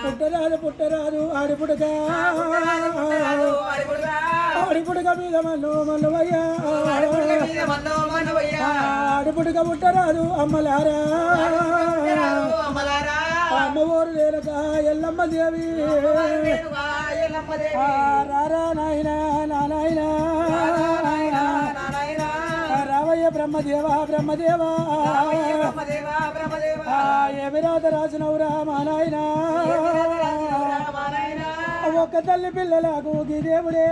పుట్టరాదు పుట్టరాదు ఆడిపుడక ఆడిపుడక మీద మల్లు మల్లువయ్యా ఆడిపుడక పుట్టరాదు అమ్మలారా అమ్మవారు లేనక ఎల్లమ్మ దేవి రారా నాయన నాయనా రావయ్య బ్రహ్మదేవా బ్రహ్మదేవా ఏ విరాత రాసినవురా మా నాయనా ఒక్క తల్లి పిల్లలకు దేవుడే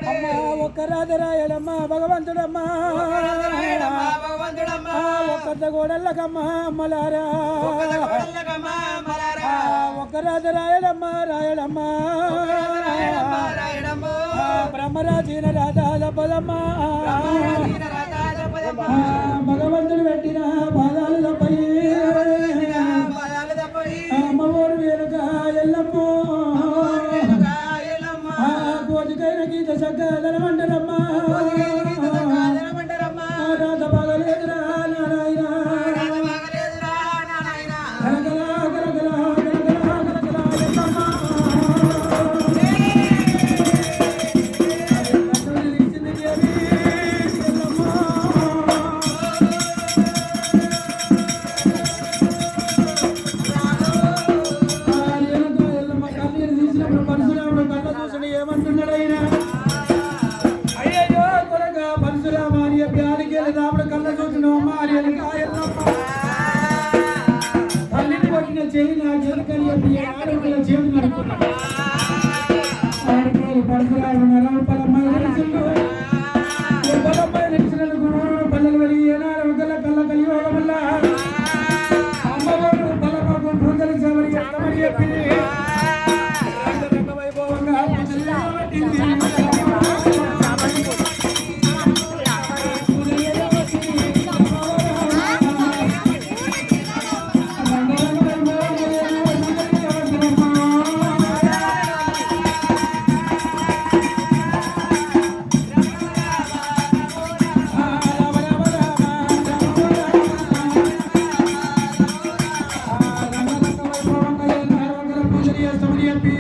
అమ్మ ఒక్క రాజరాయడమ్మ భగవంతుడమ్మ ఒక్క గోడల్లకమ్మ అమ్మలారా ఒక్క రాజరాయడమ్మ రాయడమ్మ బ్రహ్మరాజీన రాధాల పదమ్మ భగవంతుడు పెట్టిన పాదాలు తప్పయి అమ్మవారు వేరుక ఎల్లమ్మ కోటికైన గీత సగ్గదనమంటారమ్మ రాధ బాగలేదురా నారాయణ తల్లిని కొట్టిన చెయ్యి నా జనకని ఆడపిల్ల చేతులు నడుపుకున్నాడు పరశురాముడు